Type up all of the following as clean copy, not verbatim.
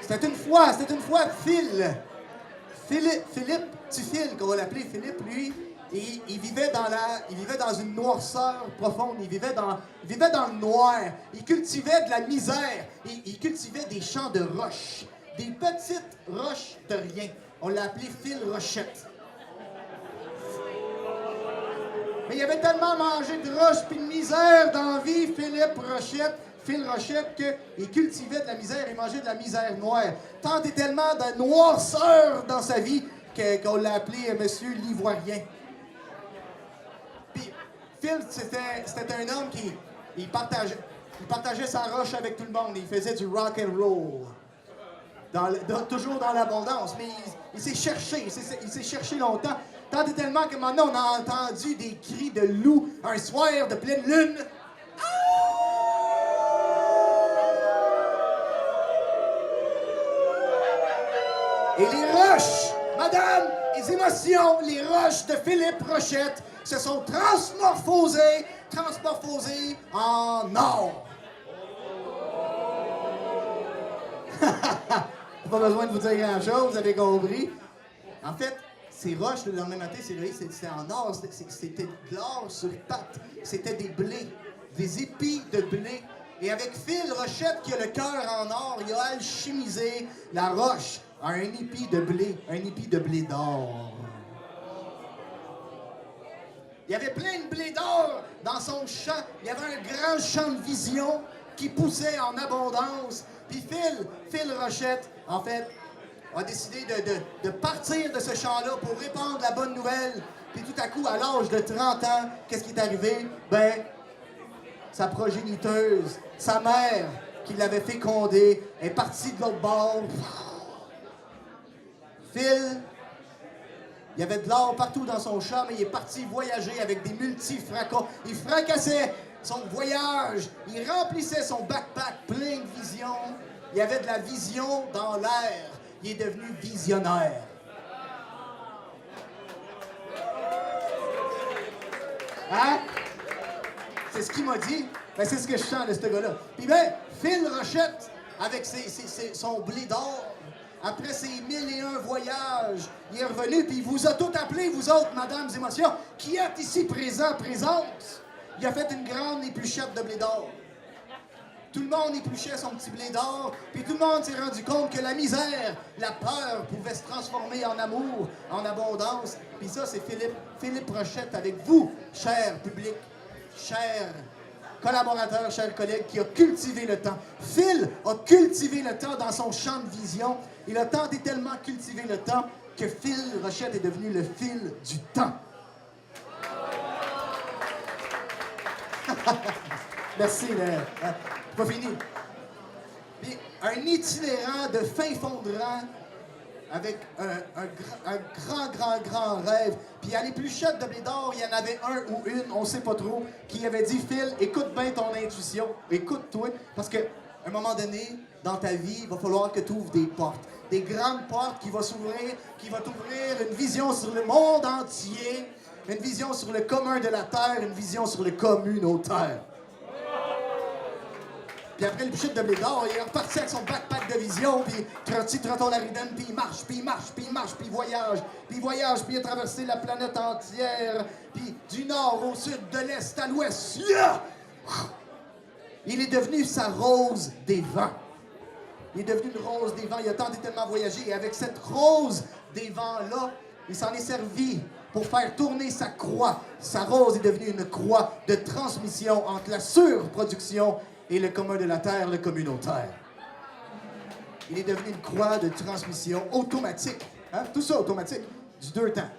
C'était une fois Philippe Tufil, qu'on va l'appeler Philippe, lui, il vivait dans une noirceur profonde, il vivait dans le noir, il cultivait de la misère, il cultivait des champs de roches, des petites roches de rien. On l'a appelé Phil Rochette. Mais il avait tellement mangé de roches puis de misère dans la vie, Phil Rochette, qu'il cultivait de la misère et mangeait de la misère noire. Tant et tellement de noirceur dans sa vie qu'on l'a appelé Monsieur l'Ivoirien. Puis Phil, c'était un homme qui il partageait sa roche avec tout le monde. Il faisait du rock and roll. Toujours dans l'abondance. Mais il s'est cherché longtemps. Tant et tellement que maintenant on a entendu des cris de loup un soir de pleine lune. Et les roches, madame, les émotions, les roches de Philippe Rochette se sont transmorphosées en or. Pas besoin de vous dire grand-chose, vous avez compris. En fait, ces roches, le lendemain matin, c'était en or, c'était de l'or sur pattes, c'était des blés, des épis de blé. Et avec Phil Rochette, qui a le cœur en or, il a alchimisé la roche à un épi de blé d'or. Il y avait plein de blé d'or dans son champ. Il y avait un grand champ de vision qui poussait en abondance. Puis Phil Rochette, en fait, a décidé de partir de ce champ-là pour répandre la bonne nouvelle. Puis tout à coup, à l'âge de 30 ans, qu'est-ce qui est arrivé? Ben, sa progéniteuse, sa mère, qui l'avait fécondé, est partie de l'autre bord. Phil, il y avait de l'or partout dans son champ, mais il est parti voyager avec des multi-fracas. Il fracassait son voyage, il remplissait son backpack plein de visions. Il y avait de la vision dans l'air. Il est devenu visionnaire. Hein? C'est ce qu'il m'a dit. Ben, c'est ce que je sens de ce gars-là. Puis ben, Phil Rochette, avec son blé d'or, après ses 1001 voyages, il est revenu, puis il vous a tout appelé, vous autres, mesdames et messieurs, qui êtes ici présente. Il a fait une grande épluchette de blé d'or. Tout le monde épluchait son petit blé d'or, puis tout le monde s'est rendu compte que la misère, la peur pouvaient se transformer en amour, en abondance. Puis ça, c'est Philippe Rochette avec vous, cher public, chers collaborateurs, chers collègues, qui a cultivé le temps. Phil a cultivé le temps dans son champ de vision. Il a tant et tellement cultivé le temps que Phil Rochette est devenu le fil du temps. Merci, pas fini. Puis, un itinérant de fin fond de rang avec un grand rêve. Puis à l'épluchette de blé d'or, il y en avait un ou une, on sait pas trop, qui avait dit « Phil, écoute bien ton intuition, écoute-toi, parce qu'à un moment donné, dans ta vie, il va falloir que tu ouvres des portes. Des grandes portes qui vont t'ouvrir une vision sur le monde entier, une vision sur le commun de la terre, une vision sur le communautaire. » Puis après le bûchette de blé d'or, il est reparti avec son backpack de vision, puis trotton la ridène, puis il marche, puis il voyage, puis il a traversé la planète entière, puis du nord au sud, de l'est à l'ouest. Yeah! Il est devenu sa rose des vents. Il est devenu une rose des vents, il a tant et tellement voyagé, et avec cette rose des vents-là, il s'en est servi pour faire tourner sa croix. Sa rose est devenue une croix de transmission entre la surproduction et le commun de la terre, le communautaire. Il est devenu une croix de transmission automatique. Hein? Tout ça automatique. Du 2 temps.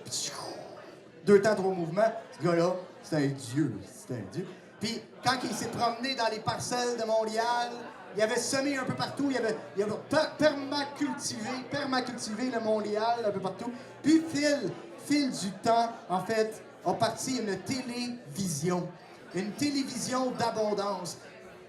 2 temps, 3 mouvements. Ce gars-là, c'est un dieu. Puis, quand il s'est promené dans les parcelles de Montréal, il avait semé un peu partout. Il avait permacultivé le Montréal un peu partout. Puis, fil du temps, en fait, a parti une télévision. Une télévision d'abondance.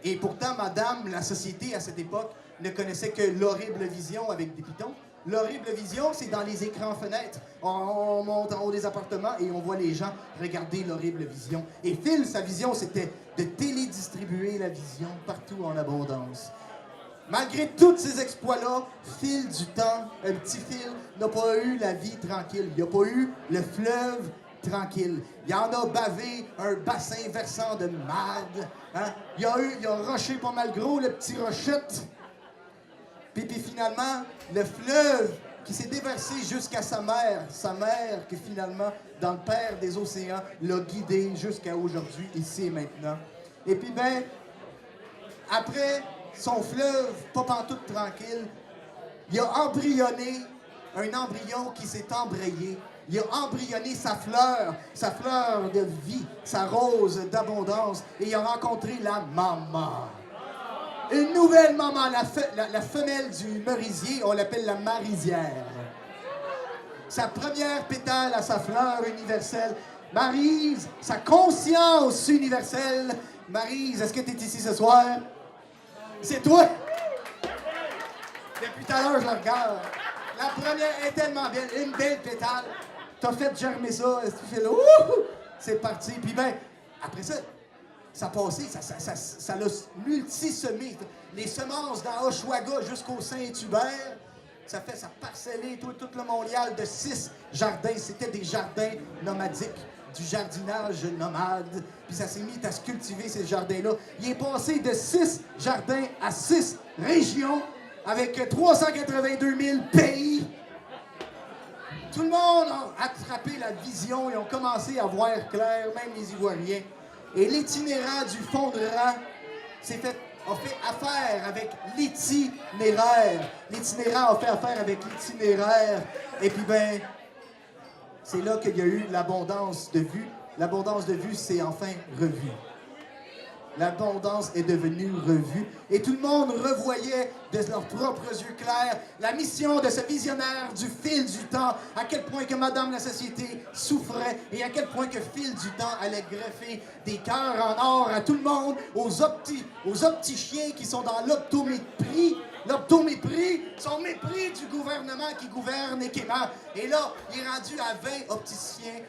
Et pourtant, madame, la société à cette époque ne connaissait que l'horrible vision avec des pitons. L'horrible vision, c'est dans les écrans fenêtres. On monte en haut des appartements et on voit les gens regarder l'horrible vision. Et Phil, sa vision, c'était de télédistribuer la vision partout en abondance. Malgré tous ces exploits-là, Phil du temps, un petit Phil, n'a pas eu la vie tranquille. Il n'a pas eu le fleuve tranquille. Il en a bavé un bassin versant de marde. Hein? Il a rushé pas mal gros, le petit rochette. Puis finalement, le fleuve qui s'est déversé jusqu'à sa mère qui finalement, dans le père des océans, l'a guidé jusqu'à aujourd'hui, ici et maintenant. Et puis ben, après son fleuve, pas pantoute tranquille, il a embryonné un embryon qui s'est embrayé. Il a embryonné sa fleur de vie, sa rose d'abondance, et il a rencontré la maman. Une nouvelle maman, la femelle du merisier, on l'appelle la marisière. Sa première pétale à sa fleur universelle. Maryse, sa conscience universelle. Maryse, est-ce que tu es ici ce soir? C'est toi! Depuis tout à l'heure, je la regarde. La première est tellement belle, une belle pétale. T'as fait germer ça, est-ce que tu fais là? C'est parti. Puis ben, après ça, ça a passé, ça l'a multisemé. Les semences dans Oshaga jusqu'au Saint-Hubert, ça a parcellé tout le Montréal de 6 jardins. C'était des jardins nomadiques, du jardinage nomade. Puis ça s'est mis à se cultiver, ces jardins-là. Il est passé de 6 jardins à 6 régions, avec 382 000 pays. Tout le monde a attrapé la vision et ont commencé à voir clair, même les Ivoiriens. Et l'itinérant du fond de rang a fait affaire avec l'itinéraire. L'itinérant a fait affaire avec l'itinéraire. Et puis ben, c'est là qu'il y a eu l'abondance de vue. L'abondance de vue s'est enfin revue. L'abondance est devenue revue. Et tout le monde revoyait de leurs propres yeux clairs la mission de ce visionnaire du fil du temps, à quel point que Madame la Société souffrait et à quel point que fil du temps allait greffer des cœurs en or à tout le monde, aux opticiens qui sont dans l'optomépris. L'optomépris, son mépris du gouvernement qui gouverne et qui est mort. Et là, il est rendu à 20 opticiens,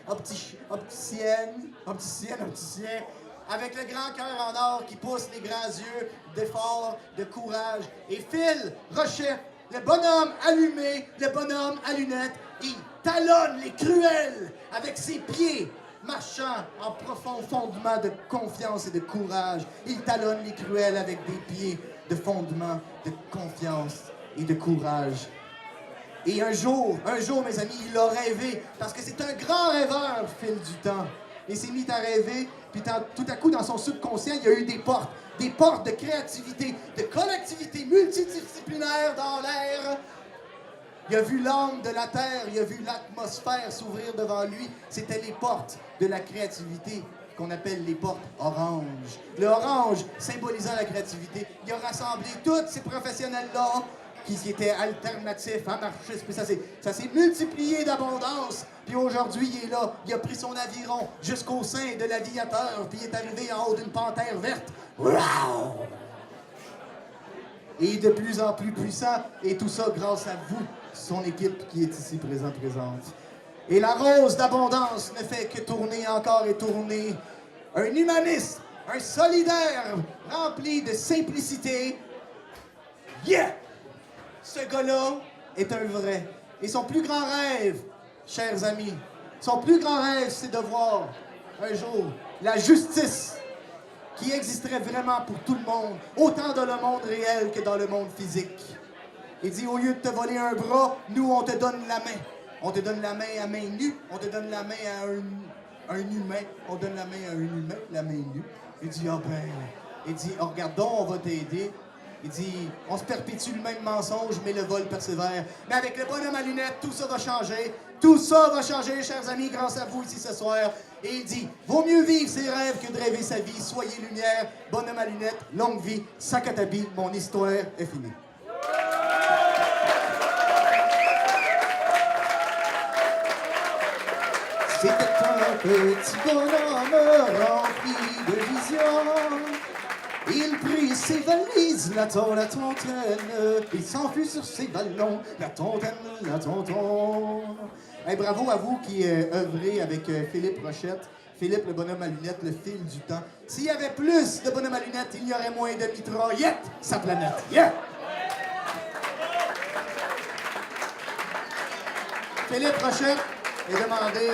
avec le grand cœur en or qui pousse les grands yeux d'effort, de courage. Et Phil Rochette, le bonhomme allumé, le bonhomme à lunettes, il talonne les cruels avec ses pieds, marchant en profond fondement de confiance et de courage. Il talonne les cruels avec des pieds de fondement, de confiance et de courage. Et un jour, mes amis, il a rêvé, parce que c'est un grand rêveur, Phil du temps. Il s'est mis à rêver, puis tout à coup, dans son subconscient, il y a eu des portes de créativité, de collectivité multidisciplinaire dans l'air. Il a vu l'âme de la terre, il a vu l'atmosphère s'ouvrir devant lui. C'était les portes de la créativité qu'on appelle les portes oranges. Le orange symbolisant la créativité. Il a rassemblé tous ces professionnels-là qui étaient alternatifs, anarchistes, puis ça s'est multiplié d'abondance. Puis aujourd'hui, il est là, il a pris son aviron jusqu'au sein de l'aviateur, puis il est arrivé en haut d'une panthère verte. Wow! Et de plus en plus puissant, et tout ça grâce à vous, son équipe qui est ici présente. Et la rose d'abondance ne fait que tourner encore et tourner. Un humaniste, un solidaire, rempli de simplicité. Yeah! Ce gars-là est un vrai. Et son plus grand rêve, chers amis, son plus grand rêve, c'est de voir un jour la justice qui existerait vraiment pour tout le monde, autant dans le monde réel que dans le monde physique. Il dit, au lieu de te voler un bras, nous, on te donne la main. On te donne la main à main nue, on te donne la main à un humain, on donne la main à un humain, la main nue. Il dit, regarde donc, on va t'aider. Il dit, on se perpétue le même mensonge, mais le vol persévère. Mais avec le bonhomme à lunettes, tout ça va changer. Tout ça va changer, chers amis, grâce à vous ici ce soir. Et il dit, vaut mieux vivre ses rêves que de rêver sa vie. Soyez lumière, bonhomme à lunettes, longue vie, Sakatabi, mon histoire est finie. C'était un petit bonhomme rempli de vision. Il prit ses valises, la tontaine, il s'enfuit sur ses ballons, la tontaine. Hey, bravo à vous qui œuvrez avec Philippe Rochette. Philippe, le bonhomme à lunettes, le fil du temps. S'il y avait plus de bonhommes à lunettes, il y aurait moins de mitraillettes, sa planète. Yeah! Philippe Rochette est demandé...